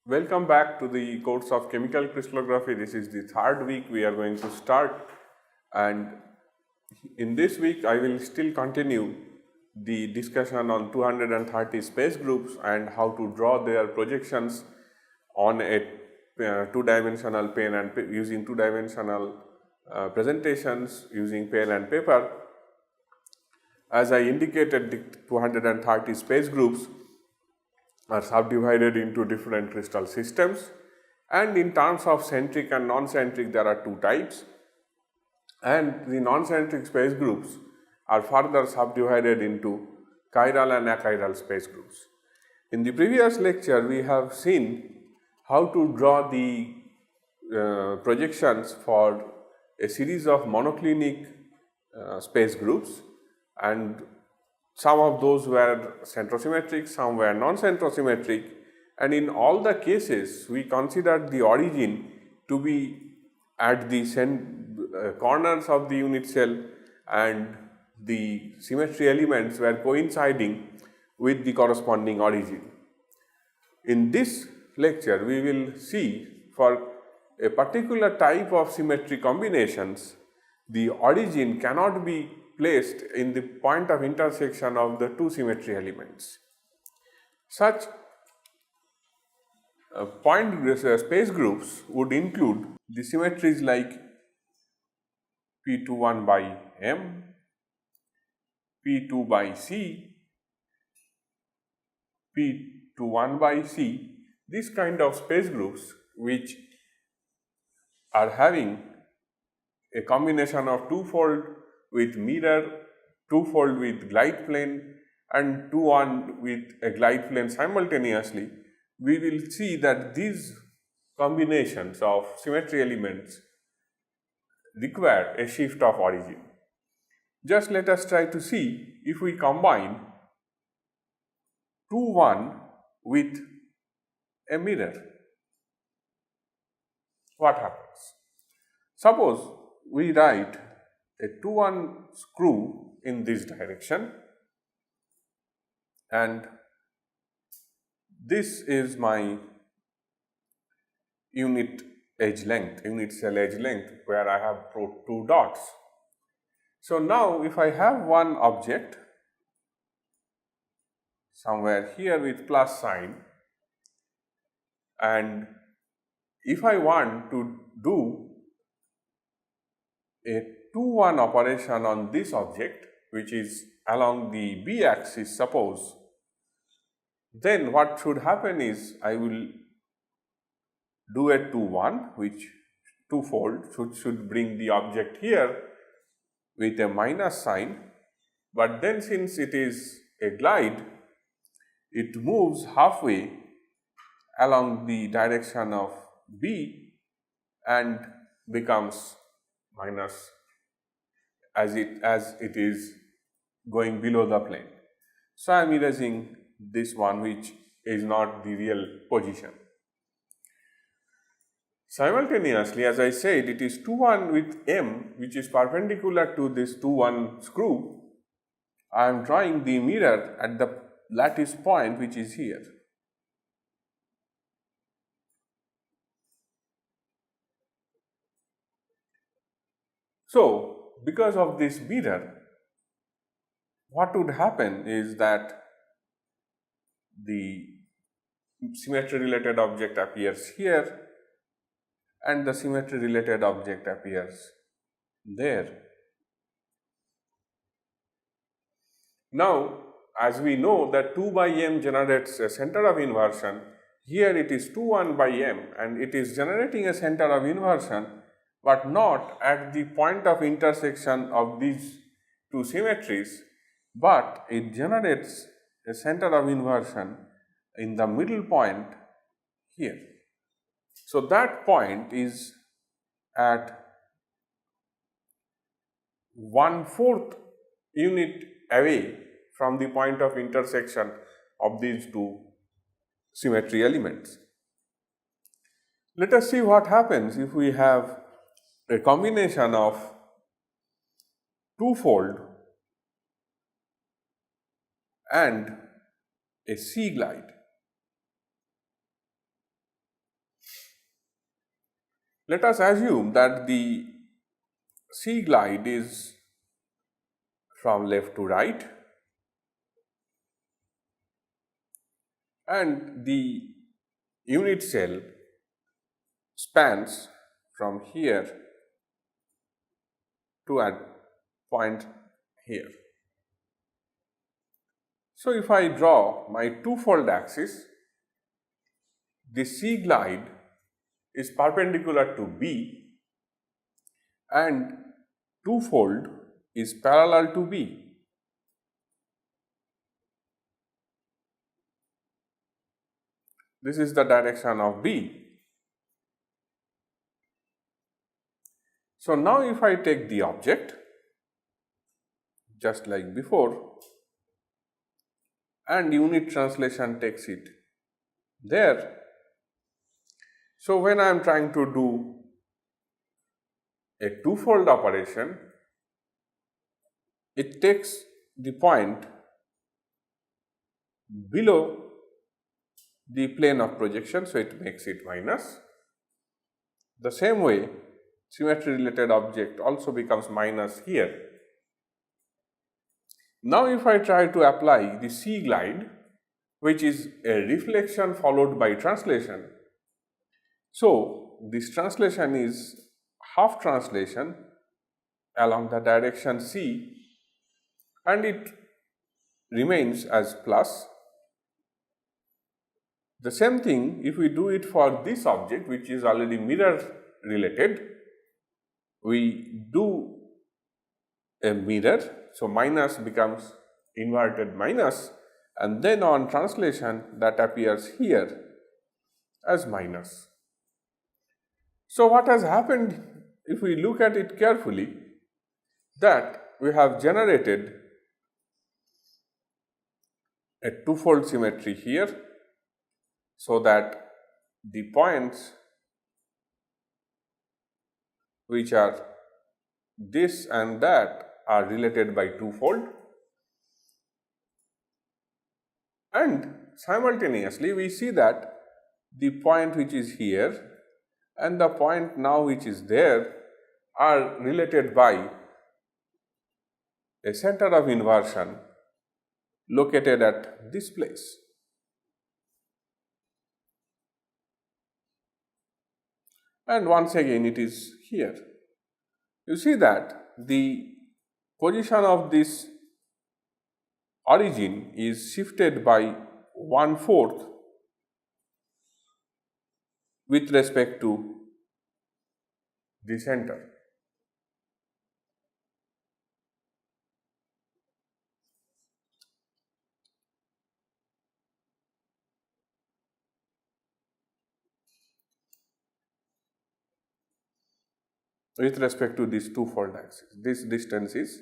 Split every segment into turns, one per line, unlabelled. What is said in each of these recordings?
Welcome back to the course of chemical crystallography. This is the third week we are going to start, and in this week I will still continue the discussion on 230 space groups and how to draw their projections on a two-dimensional pen and using two-dimensional presentations using pen and paper. As I indicated, the 230 space groups are subdivided into different crystal systems, and in terms of centric and non-centric there are two types, and the non-centric space groups are further subdivided into chiral and achiral space groups. In the previous lecture we have seen how to draw the projections for a series of monoclinic space groups, and some of those were centrosymmetric, some were non-centrosymmetric, and in all the cases we considered the origin to be at the corners of the unit cell, and the symmetry elements were coinciding with the corresponding origin. In this lecture we will see for a particular type of symmetry combinations, the origin cannot be placed in the point of intersection of the two symmetry elements. Such space groups would include the symmetries like P21 by M, P2 by C, P21 by C, these kind of space groups which are having a combination of twofold with mirror, twofold with glide plane, and two-on with a glide plane simultaneously. We will see that these combinations of symmetry elements require a shift of origin. Just let us try to see if we combine 2-1 with a mirror, what happens? Suppose we write a 2-1 screw in this direction, and this is my unit edge length, unit cell edge length, where I have two dots. So now if I have one object somewhere here with plus sign, and if I want to do a 2-1 operation on this object, which is along the B axis suppose, then what should happen is I will do a 2-1 which twofold should bring the object here with a minus sign, but then since it is a glide, it moves halfway along the direction of B and becomes minus as it is going below the plane. So I am erasing this one which is not the real position. Simultaneously, as I said, it is 2-1 with M which is perpendicular to this 2-1 screw. I am drawing the mirror at the lattice point which is here. So, because of this mirror, what would happen is that the symmetry related object appears here and the symmetry related object appears there. Now, as we know that 2 by M generates a center of inversion, here it is 2-1 by M and it is generating a center of inversion, but not at the point of intersection of these two symmetries, but it generates a center of inversion in the middle point here. So that point is at 1/4 unit away from the point of intersection of these two symmetry elements. Let us see what happens if we have a combination of twofold and a C glide. Let us assume that the C glide is from left to right and the unit cell spans from here to a point here. So, if I draw my two-fold axis, the C glide is perpendicular to B and two-fold is parallel to B. This is the direction of B. So, now if I take the object just like before and unit translation takes it there. So, when I am trying to do a two-fold operation, it takes the point below the plane of projection, so it makes it minus. The same way, symmetry related object also becomes minus here. Now, if I try to apply the C glide, which is a reflection followed by translation, so this translation is half translation along the direction C and it remains as plus. The same thing if we do it for this object, which is already mirror related, we do a mirror, so minus becomes inverted minus, and then on translation that appears here as minus. So, what has happened if we look at it carefully, that we have generated a two-fold symmetry here, so that the points which are this and that are related by two-fold, and simultaneously we see that the point which is here and the point now which is there are related by a center of inversion located at this place. And once again it is here. You see that the position of this origin is shifted by 1/4 with respect to the center. With respect to this two-fold axis, this distance is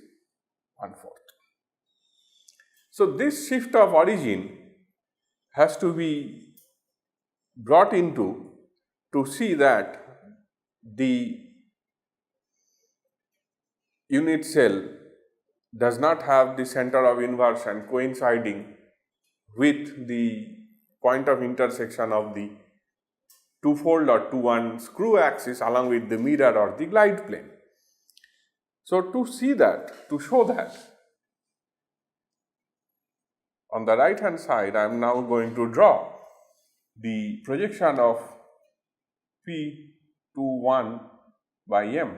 1/4. So, this shift of origin has to be brought into to see that the unit cell does not have the center of inversion coinciding with the point of intersection of the two-fold or 2-1 screw axis along with the mirror or the glide plane. So, to see that, to show that, on the right hand side I am now going to draw the projection of P21 by M.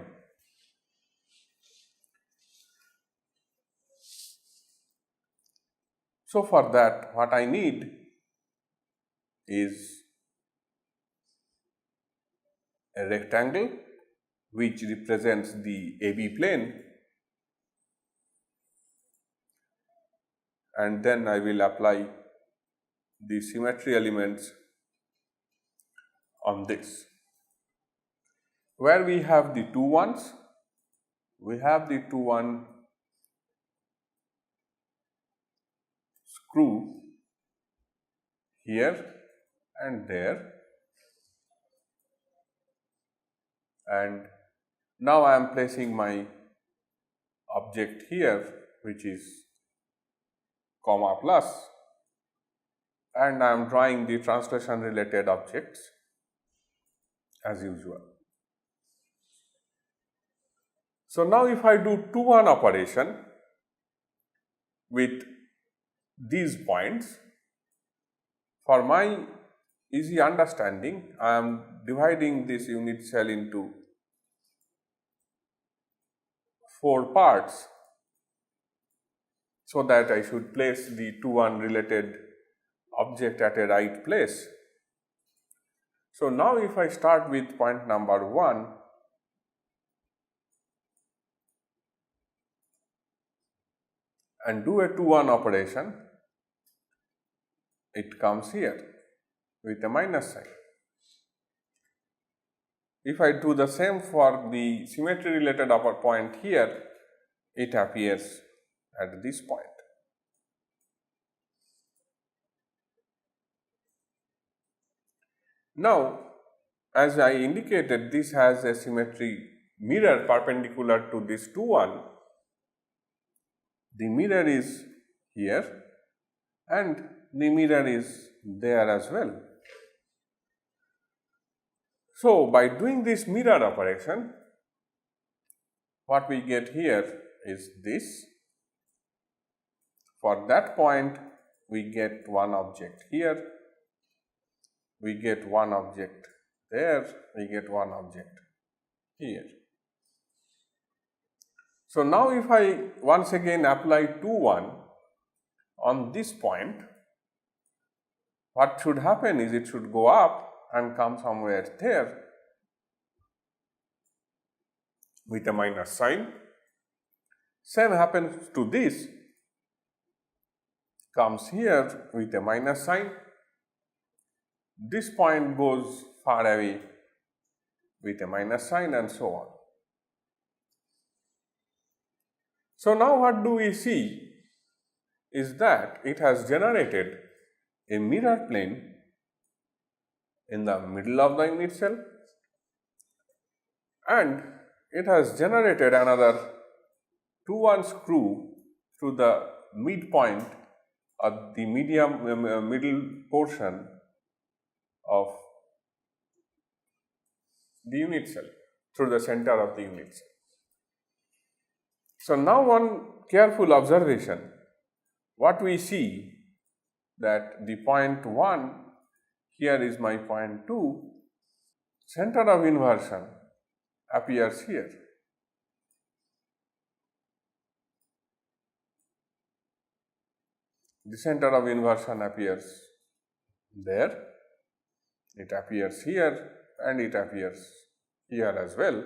So, for that what I need is a rectangle which represents the AB plane, and then I will apply the symmetry elements on this. Where we have the 2-1s, we have the 2-1 screw here and there, and now I am placing my object here, which is comma plus, and I am drawing the translation related objects as usual. So now if I do 2-1 operation with these points, for my easy understanding, I am dividing this unit cell into 4 parts so that I should place the 2-1 related object at a right place. So now if I start with point number 1, and do a 2-1 operation, it comes here with a minus sign. If I do the same for the symmetry related upper point here, it appears at this point. Now, as I indicated, this has a symmetry mirror perpendicular to this 2-1. The mirror is here and the mirror is there as well. So, by doing this mirror operation, what we get here is this. For that point, we get one object here, we get one object there, we get one object here. So now if I once again apply 2-1 on this point, what should happen is it should go up and come somewhere there with a minus sign. Same happens to this, comes here with a minus sign. This point goes far away with a minus sign, and so on. So now what do we see is that it has generated a mirror plane in the middle of the unit cell, and it has generated another 2-1 screw to the midpoint of the middle portion of the unit cell, through the center of the unit cell. So now one careful observation, what we see that the point 1 here is my point 2, center of inversion appears here. The center of inversion appears there, it appears here, and it appears here as well.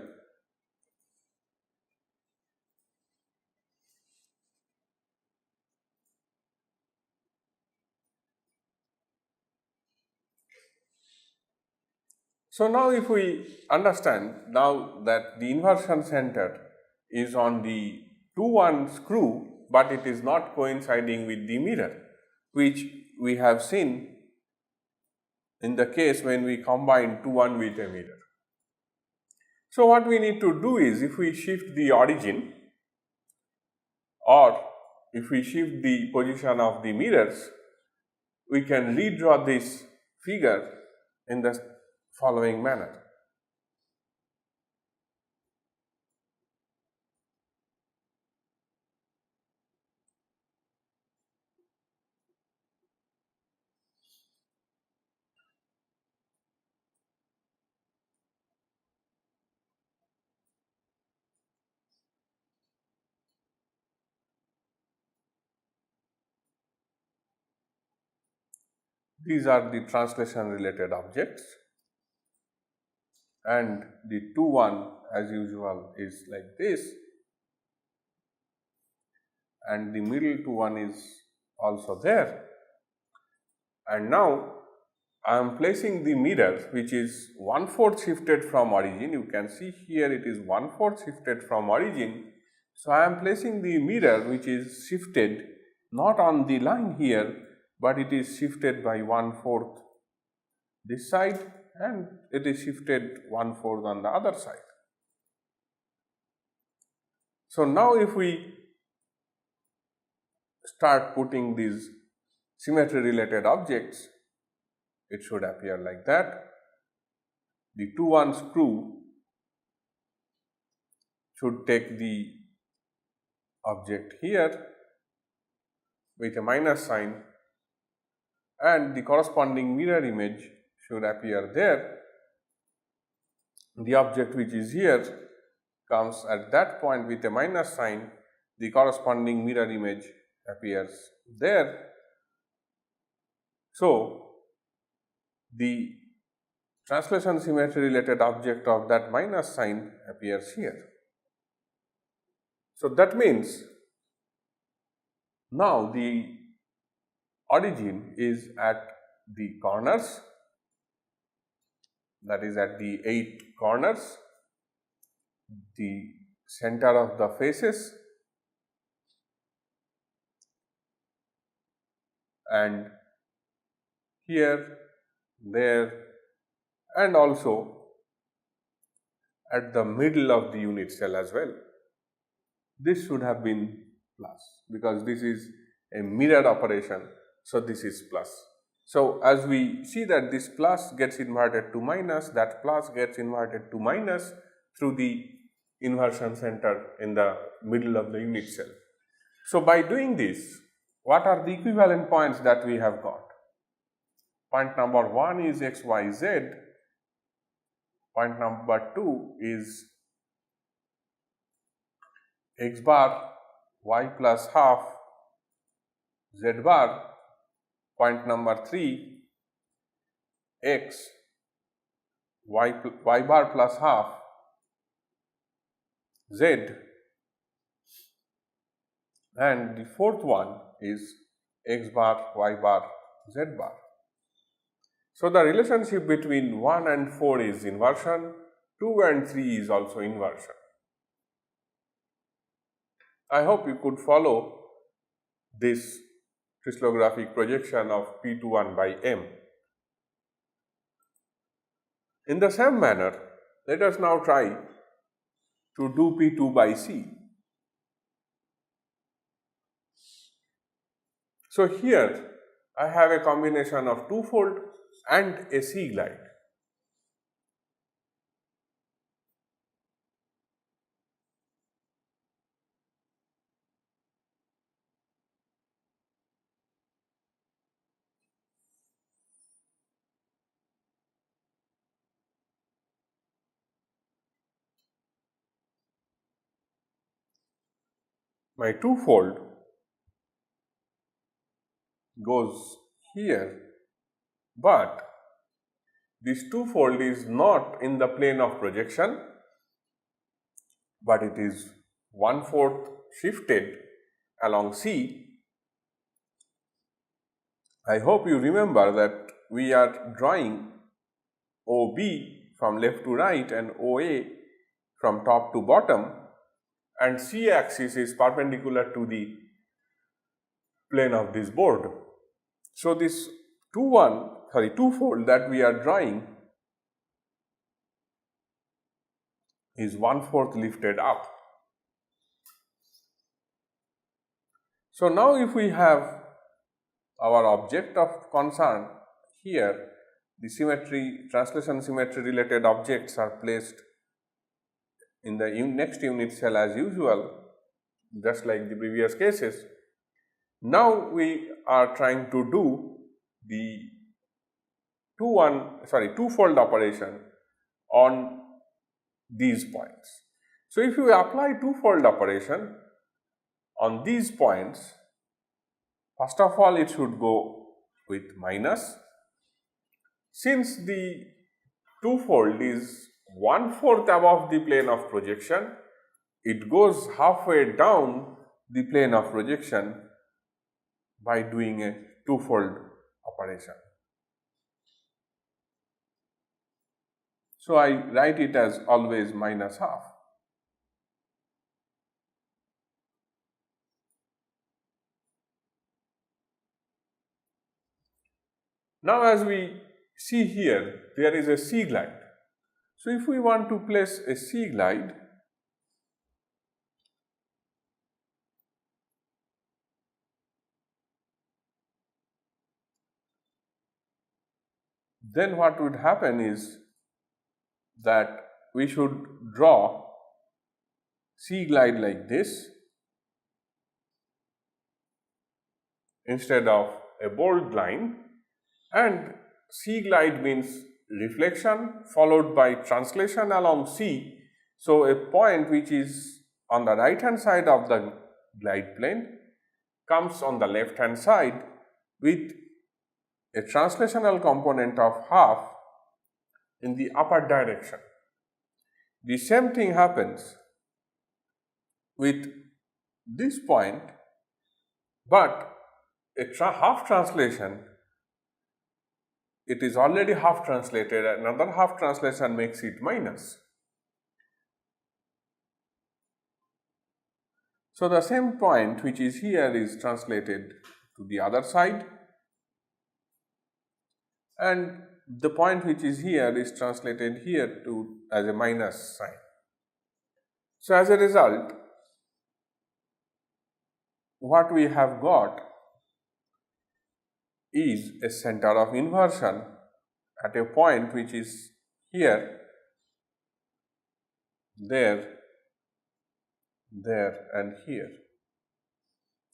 So now if we understand now that the inversion center is on the 2-1 screw, but it is not coinciding with the mirror, which we have seen in the case when we combine 2-1 with a mirror. So what we need to do is, if we shift the origin or if we shift the position of the mirrors, we can redraw this figure in the following manner. These are the translation related objects, and the 2-1 as usual is like this, and the middle 2-1 is also there. And now I am placing the mirror, which is 1/4 shifted from origin. You can see here it is 1/4 shifted from origin. So I am placing the mirror which is shifted not on the line here, but it is shifted by 1/4 this side, and it is shifted 1/4 on the other side. So now if we start putting these symmetry related objects, it should appear like that. The 2-1 screw should take the object here with a minus sign, and the corresponding mirror image should appear there. The object which is here comes at that point with a minus sign, the corresponding mirror image appears there. So, the translation symmetry related object of that minus sign appears here. So, that means now the origin is at the corners, that is at the 8 corners, the center of the faces, and here, there, and also at the middle of the unit cell as well. This should have been plus because this is a mirror operation, so this is plus. So, as we see that this plus gets inverted to minus, that plus gets inverted to minus through the inversion center in the middle of the unit cell. So, by doing this, what are the equivalent points that we have got? Point number 1 is x, y, z. Point number 2 is x bar, y plus half, z bar. Point number 3, x, y bar plus half, z. And the fourth one is x bar, y bar, z bar. So, the relationship between 1 and 4 is inversion, 2 and 3 is also inversion. I hope you could follow this crystallographic projection of P21 by M. In the same manner, let us now try to do P2 by C. So, here I have a combination of two-fold and a C glide. My two-fold goes here, but this two-fold is not in the plane of projection, but it is 1/4 shifted along C. I hope you remember that we are drawing OB from left to right and OA from top to bottom, and C axis is perpendicular to the plane of this board. So, this two-fold that we are drawing is 1/4 lifted up. So, now if we have our object of concern here, the translation symmetry related objects are placed in the next unit cell as usual, just like the previous cases. Now we are trying to do the two-fold operation on these points. So, if you apply two-fold operation on these points, first of all it should go with minus. Since the two-fold is 1/4 above the plane of projection, it goes halfway down the plane of projection by doing a two-fold operation. So, I write it as always minus half. Now, as we see here, there is a C glide. So, if we want to place a C glide, then what would happen is that we should draw C glide like this instead of a bold line, and C glide means reflection followed by translation along C. So, a point which is on the right hand side of the glide plane comes on the left hand side with a translational component of half in the upper direction. The same thing happens with this point, but a half translation, it is already half translated, another half translation makes it minus. So, the same point which is here is translated to the other side, and the point which is here is translated here to as a minus sign. So, as a result, what we have got is a center of inversion at a point which is here, there, and here.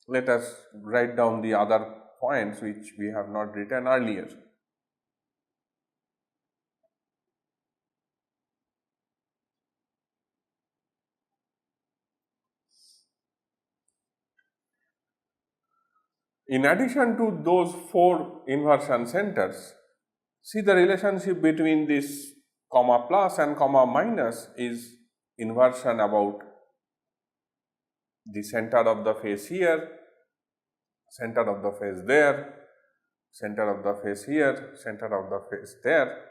Let us write down the other points which we have not written earlier. In addition to those 4 inversion centers, see the relationship between this comma plus and comma minus is inversion about the center of the face here, center of the face there, center of the face here, center of the face there,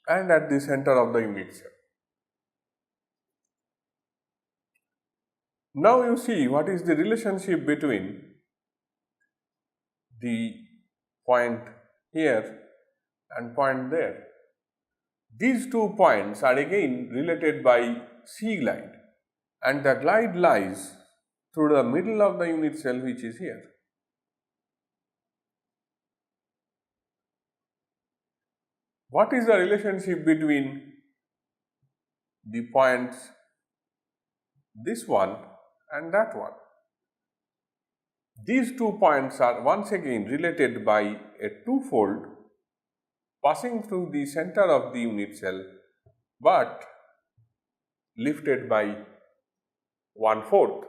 and at the center of the unit cell. Now you see what is the relationship between the point here and point there. These 2 points are again related by C glide, and the glide lies through the middle of the unit cell which is here. What is the relationship between the points this one and that one? These 2 points are once again related by a twofold passing through the center of the unit cell, but lifted by 1/4.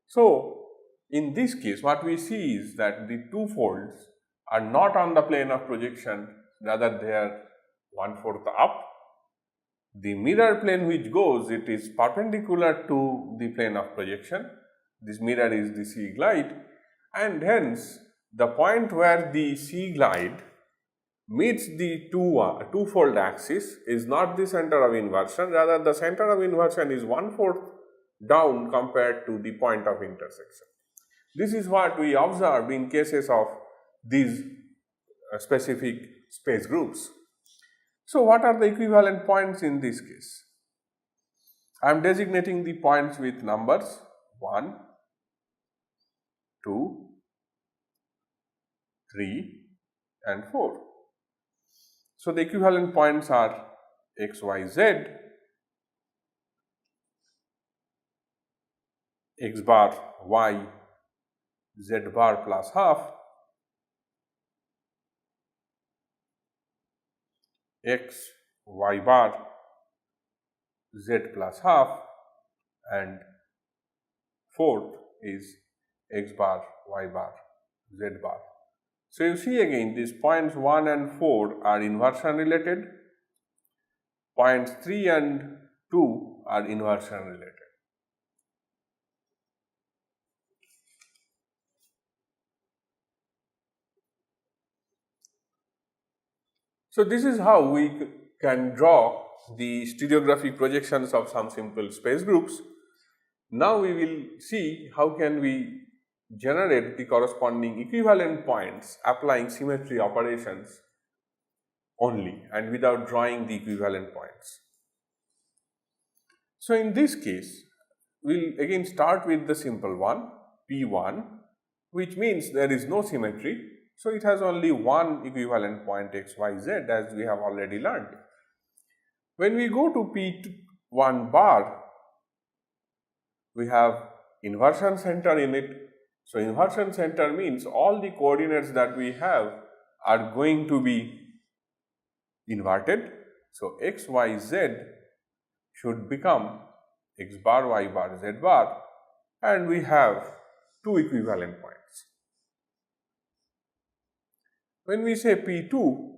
So, in this case what we see is that the 2 folds are not on the plane of projection, rather they are 1/4 up. The mirror plane which goes, it is perpendicular to the plane of projection. This mirror is the C glide, and hence the point where the C glide meets the twofold axis is not the center of inversion, rather the center of inversion is 1/4 down compared to the point of intersection. This is what we observed in cases of these specific space groups. So, what are the equivalent points in this case? I am designating the points with numbers 1, 2, 3 and 4. So, the equivalent points are x, y, z, x bar, y, z bar plus half, x, y bar, z plus half, and fourth is x bar, y bar, z bar. So, you see again these points 1 and 4 are inversion related, points 3 and 2 are inversion related. So, this is how we can draw the stereographic projections of some simple space groups. Now, we will see how can we generate the corresponding equivalent points applying symmetry operations only and without drawing the equivalent points. So, in this case, we will again start with the simple one P1, which means there is no symmetry. So, it has only one equivalent point x, y, z, as we have already learned. When we go to one bar, we have inversion center in it. So inversion center means all the coordinates that we have are going to be inverted. So x, y, z should become x bar, y bar, z bar, and we have two equivalent points. When we say P2,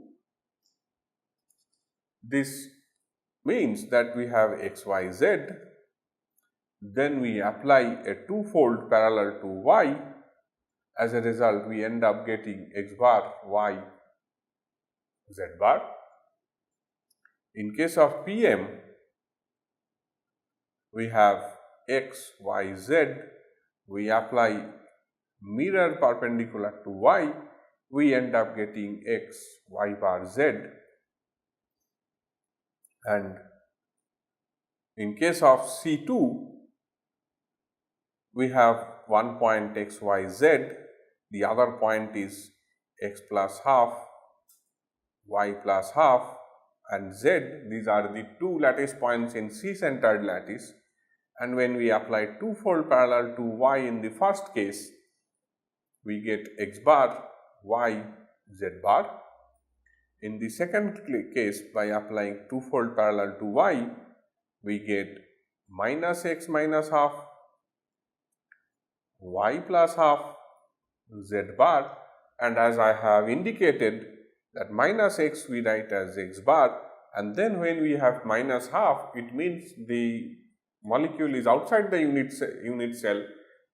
this means that we have x, y, z, then we apply a twofold parallel to y. As a result, we end up getting x bar, y, z bar. In case of PM, we have x, y, z, we apply mirror perpendicular to y, we end up getting x, y bar, z. And in case of C2, we have one point x, y, z, the other point is x plus half, y plus half, and z. These are the two lattice points in C-centered lattice, and when we apply twofold parallel to y in the first case, we get x bar, y, z bar. In the second case, by applying twofold parallel to y, we get minus x minus half, y plus half, z bar, and as I have indicated that minus x we write as x bar, and then when we have minus half, it means the molecule is outside the unit cell.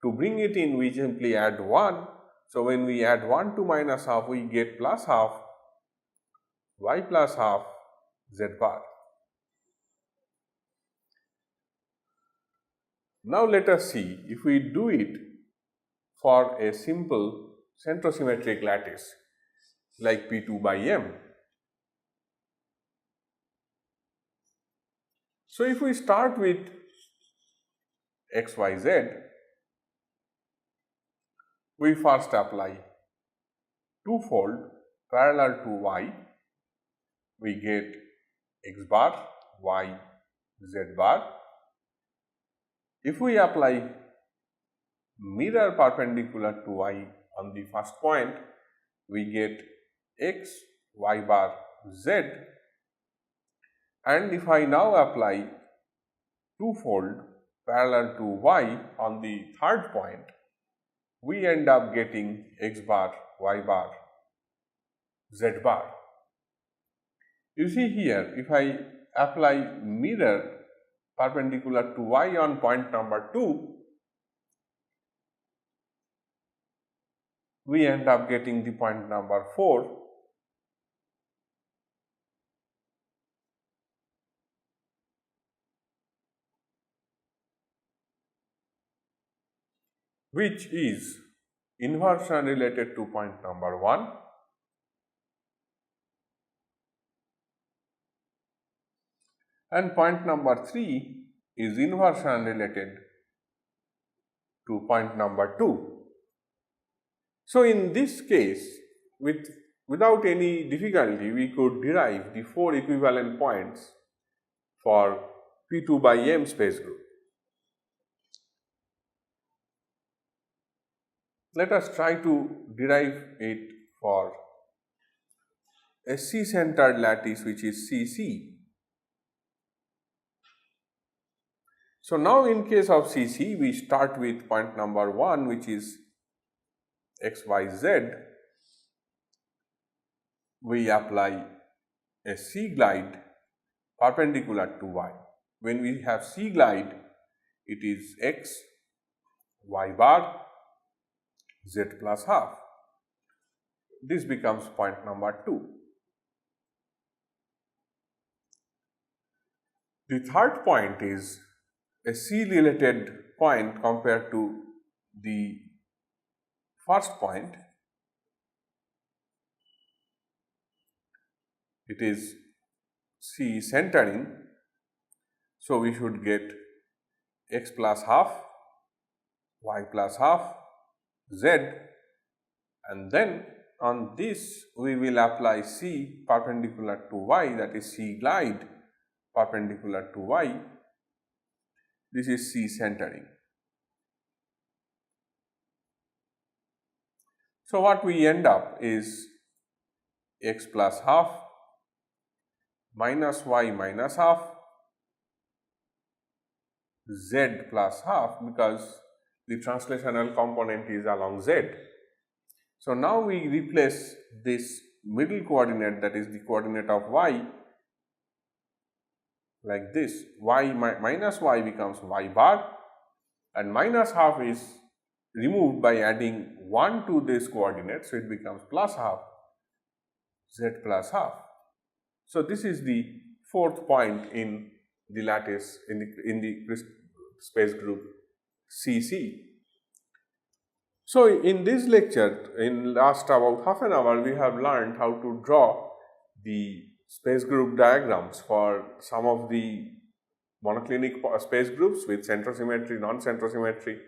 To bring it in, we simply add 1. So when we add 1 to minus half, we get plus half, y plus half, z bar. Now let us see if we do it for a simple centrosymmetric lattice like P2 by M. So if we start with x, y, z, we first apply twofold parallel to y, we get x bar, y, z bar. If we apply mirror perpendicular to y on the first point, we get x, y bar, z, and if I now apply twofold parallel to y on the third point, we end up getting x bar, y bar, z bar. You see here, if I apply mirror perpendicular to y on point number 2, we end up getting the point number 4, which is inversion related to point number 1, and point number 3 is inversion related to point number 2. So in this case, without any difficulty, we could derive the 4 equivalent points for P2 by M space group. Let us try to derive it for a C-centered lattice, which is CC. So now in case of CC, we start with point number 1, which is x, y, z. We apply a C glide perpendicular to y. When we have C glide, it is x, y bar, z plus half. This becomes point number 2. The third point is a C related point compared to the first point. It is C centering, so we should get x plus half, y plus half, z, and then on this we will apply C perpendicular to y, that is C glide perpendicular to y, This is C centering. So what we end up is x plus half minus y minus half z plus half, because the translational component is along z. So now we replace this middle coordinate, that is the coordinate of y, like this. Y minus y becomes y bar, and minus half is removed by adding 1 to this coordinate, so it becomes plus half z plus half. So this is the fourth point in the lattice in the space group CC. So in this lecture, in last about half an hour, we have learned how to draw the space group diagrams for some of the monoclinic space groups with centrosymmetry, non-centrosymmetry,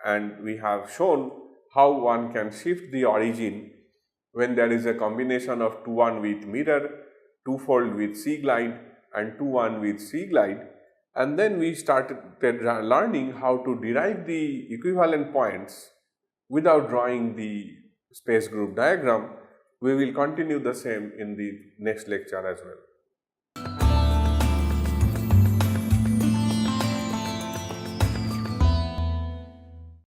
and we have shown how one can shift the origin when there is a combination of 2-1 with mirror, 2-fold with C-glide, and 2-1 with C-glide. And then we started learning how to derive the equivalent points without drawing the space group diagram. We will continue the same in the next lecture as well.